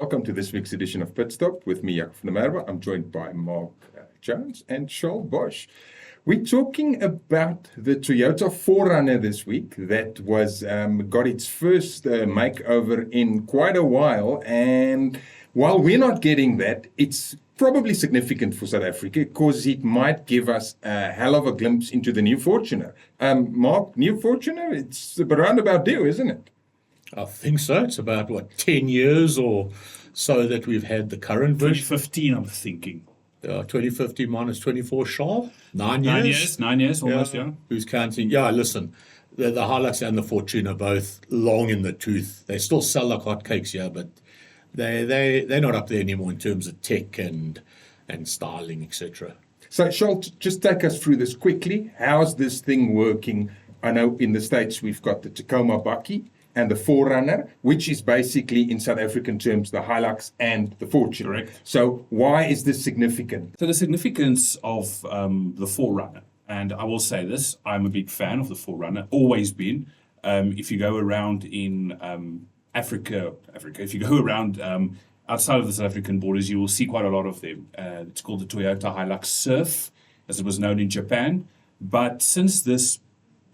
Welcome to this week's edition of Pitstop with me, Jaco from the Merwe. I'm joined by Jones and Charl Bosch. We're talking about the Toyota 4Runner this week that was got its first makeover in quite a while. And while we're not getting that, it's probably significant for South Africa because it might give us a hell of a glimpse into the new Fortuner. Mark, new Fortuner, it's a roundabout deal, isn't it? I think so. It's about, 10 years or so that we've had the current version. 2015, I'm thinking. 2015 minus 24, Charl? 9 years? 9 years, almost, yeah. Who's counting? Yeah, listen, the Hilux and the Fortune are both long in the tooth. They still sell like hotcakes here, but they're not up there anymore in terms of tech and styling, etc. So, Charl, just take us through this quickly. How's this thing working? I know in the States we've got the Tacoma Bakkie and the 4Runner, which is basically, in South African terms, the Hilux and the Fortune. Correct. So why is this significant? So the significance of the 4Runner, and I will say this, I'm a big fan of the 4Runner, always been. If you go around in Africa, if you go around outside of the South African borders, you will see quite a lot of them. It's called the Toyota Hilux Surf, as it was known in Japan. But since this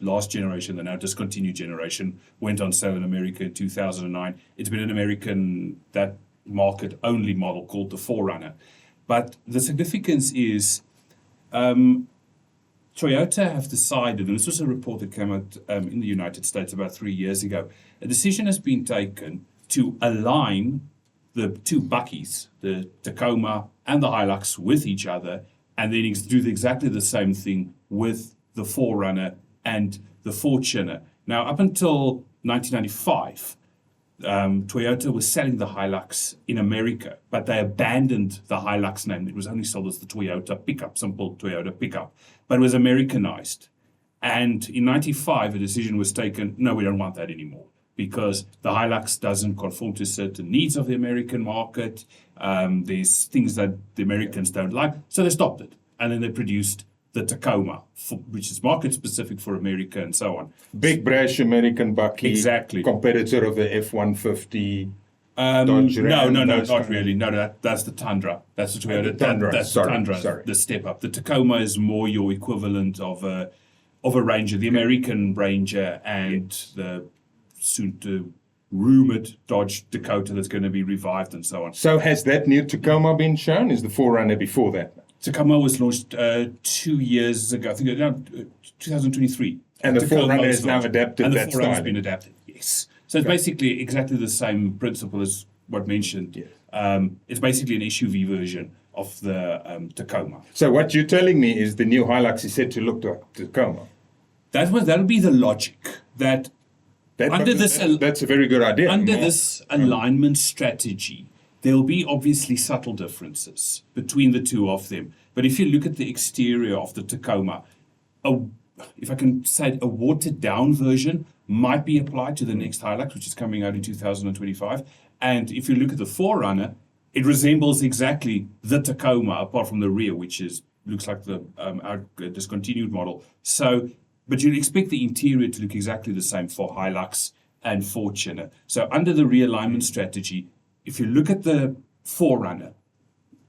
last generation, the now discontinued generation, went on sale in America in 2009. It's been an American, that market-only model called the 4Runner. But the significance is Toyota have decided, and this was a report that came out in the United States about 3 years ago, a decision has been taken to align the two bakkies, the Tacoma and the Hilux, with each other, and then do exactly the same thing with the 4Runner and the Fortuner. Now, up until 1995, Toyota was selling the Hilux in America, but they abandoned the Hilux name. It was only sold as the Toyota pickup, simple Toyota pickup, but it was Americanized. And in 95, a decision was taken, no, we don't want that anymore, because the Hilux doesn't conform to certain needs of the American market. There's things that the Americans don't like, so they stopped it. And then they produced the Tacoma, which is market-specific for America and so on. Big brash American bakkie. Exactly. Competitor of the F-150. Dodge Ram, no, not really. No, that's the Tundra. That's the Toyota. Tundra. That's the Tundra, the step up. The Tacoma is more your equivalent of a Ranger, the American Ranger, and the soon-to-rumored Dodge Dakota that's going to be revived and so on. So has that new Tacoma been shown? Is the 4Runner before that? Tacoma was launched 2 years ago, I think 2023. And the 4Runner is now adapted. And the 4Runner has been adapted, yes. So it's basically exactly the same principle as what mentioned. Yes. It's basically an SUV version of the Tacoma. So what you're telling me is the new Hilux is set to look like Tacoma. That'll be the logic. That's a very good idea. Under this alignment strategy, there will be obviously subtle differences between the two of them. But if you look at the exterior of the Tacoma, if I can say a watered-down version might be applied to the next Hilux, which is coming out in 2025. And if you look at the 4Runner, it resembles exactly the Tacoma, apart from the rear, which looks like the discontinued model. So, but you'd expect the interior to look exactly the same for Hilux and Fortuner. So under the realignment strategy, if you look at the 4Runner,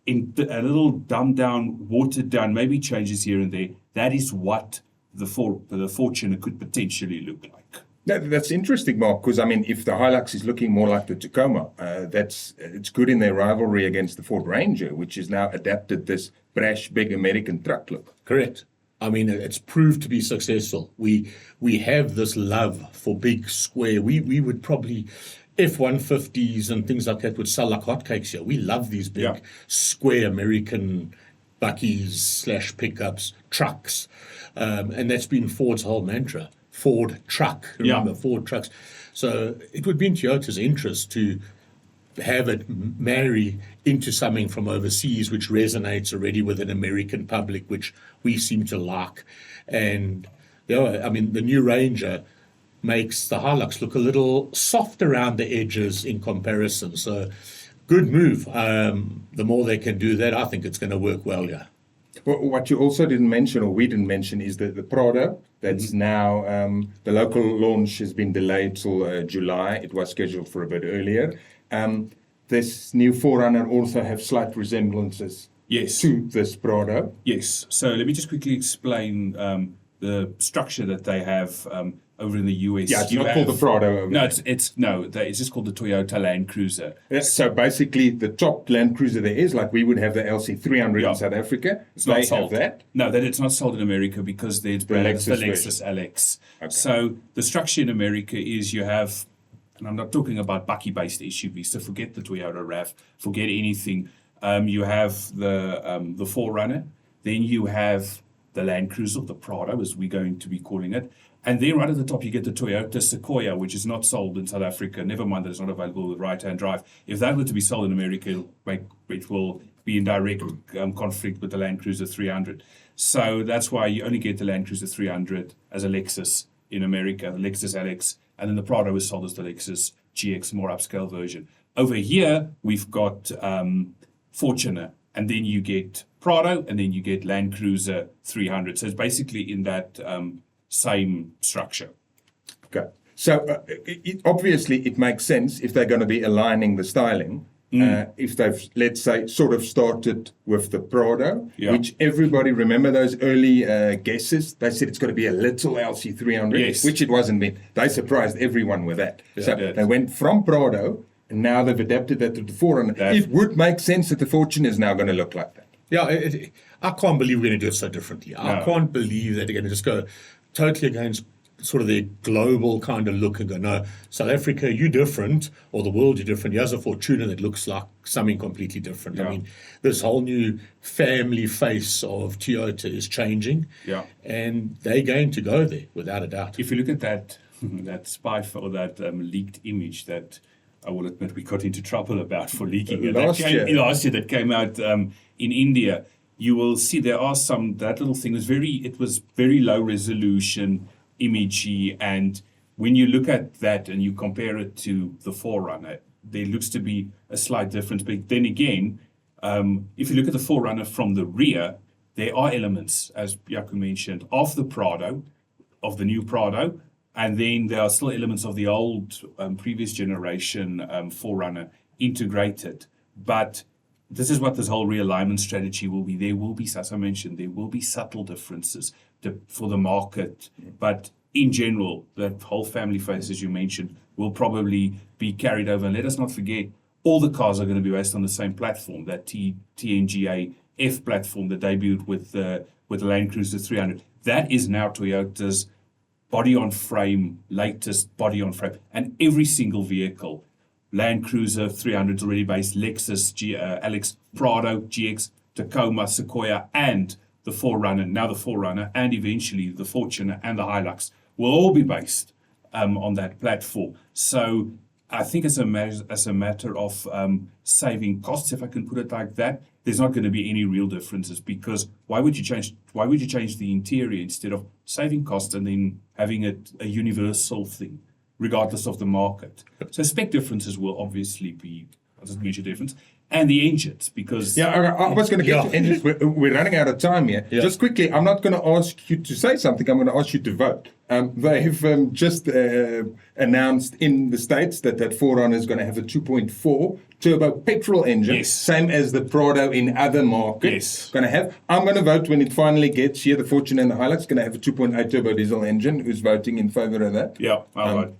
in a little dumbed down, watered down, maybe changes here and there, that is what the Fortuner could potentially look like. That's interesting, Mark, because, if the Hilux is looking more like the Tacoma, it's good in their rivalry against the Ford Ranger, which has now adapted this brash, big American truck look. Correct. It's proved to be successful. We have this love for big, square. We would probably... F-150s and things like that would sell like hotcakes here. We love these big, square American bakkies / pickups, trucks. And that's been Ford's whole mantra. Ford truck. Remember, Ford trucks. So it would be in Toyota's interest to have it marry into something from overseas, which resonates already with an American public, which we seem to like. And, the new Ranger makes the Hilux look a little soft around the edges in comparison. So good move. The more they can do that, I think it's going to work well, yeah. Well, what you also didn't mention, or we didn't mention, is the Prado. That's now, the local launch has been delayed till July. It was scheduled for a bit earlier. this new 4Runner also have slight resemblances Yes. to this Prado. Yes. So let me just quickly explain the structure that they have over in the US. Yeah, it's You not called the Prado over No, there. it's just called the Toyota Land Cruiser. So basically, the top Land Cruiser there is, like we would have the LC300 Yeah. in South Africa. It's They not have sold. that. No, that it's not sold in America because it's branded as the Lexus Lexus LX. So the structure in America is you have, and I'm not talking about bucky-based SUVs, so forget the Toyota RAV, forget anything. You have the 4Runner, then you have the Land Cruiser, the Prado, as we're going to be calling it. And then right at the top, you get the Toyota Sequoia, which is not sold in South Africa. Never mind that it's not available with right-hand drive. If that were to be sold in America, it will be in direct conflict with the Land Cruiser 300. So that's why you only get the Land Cruiser 300 as a Lexus in America, the Lexus LX, and then the Prado is sold as the Lexus GX, more upscale version. Over here, we've got Fortuner, and then you get Prado, and then you get Land Cruiser 300. So it's basically in that same structure. Okay. So obviously, it makes sense if they're going to be aligning the styling. If they've, let's say, sort of started with the Prado, Yeah. which everybody remember those early guesses. They said it's got to be a little LC300, Yes. which it wasn't. They surprised everyone with that. So they did. they went from Prado, and now they've adapted that to the 4Runner. It would make sense that the Fortune is now going to look like that. Yeah, I can't believe we're going to do it so differently. I No. can't believe that they're going to just go totally against sort of their global kind of look and go, no, South Africa, you're different, or the world, you're different. Here's a Fortuner that looks like something completely different. Yeah. I mean, this whole new family face of Toyota is changing, Yeah. and they're going to go there without a doubt. If you look at that that spy or that leaked image that I will admit we got into trouble about for leaking it. Last year. Last year that came out in India, you will see there are that little thing was very low resolution, imagey, and when you look at that and you compare it to the 4Runner, there looks to be a slight difference. But then again, if you look at the 4Runner from the rear, there are elements, as Jaco mentioned, of the Prado, of the new Prado, and then there are still elements of the old previous generation 4Runner integrated. But this is what this whole realignment strategy will be. There will be, as I mentioned, there will be subtle differences for the market. But in general, that whole family face, as you mentioned, will probably be carried over. And let us not forget, all the cars are going to be based on the same platform, that TNGA F platform that debuted with the Land Cruiser 300. That is now Toyota's body-on-frame, latest body-on-frame. And every single vehicle, Land Cruiser 300 is already based, Lexus, LX, Prado, GX, Tacoma, Sequoia, and the 4Runner, now the 4Runner, and eventually the Fortuner and the Hilux will all be based on that platform. So I think as a matter of saving costs, if I can put it like that, there's not going to be any real differences, because why would you change the interior instead of saving costs and then having it a universal thing, regardless of the market? So spec differences will obviously be a major difference. And the engines, because... Yeah, I was going to get to engines. We're running out of time here. Yeah. Just quickly, I'm not going to ask you to say something. I'm going to ask you to vote. They've just announced in the States that 4Runner is going to have a 2.4 turbo petrol engine, Yes. same as the Prado in other markets. Yes. Going to have. I'm going to vote when it finally gets here. The Fortuner and the Hilux going to have a 2.8 turbo diesel engine. Who's voting in favor of that? Yeah, all right.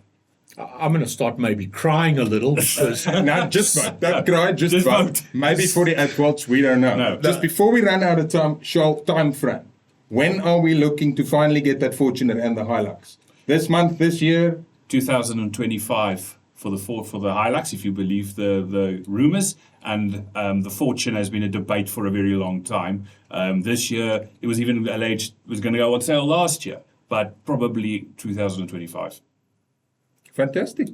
I'm going to start maybe crying a little because No, just vote. Don't cry, just Just vote. vote. Maybe 48 volts, we don't know. No. Just before we run out of time, time frame. When are we looking to finally get that Fortuner and the Hilux? This month, this year? 2025 for the Hilux, if you believe the rumors, and the Fortune has been a debate for a very long time. This year, it was even alleged it was going to go on sale last year, but probably 2025. Fantastic.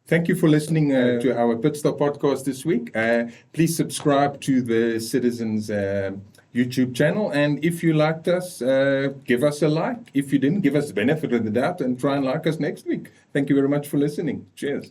Thank you for listening to our Pitstop podcast this week. Please subscribe to the Citizens YouTube channel. And if you liked us, give us a like. If you didn't, give us the benefit of the doubt and try and like us next week. Thank you very much for listening. Cheers.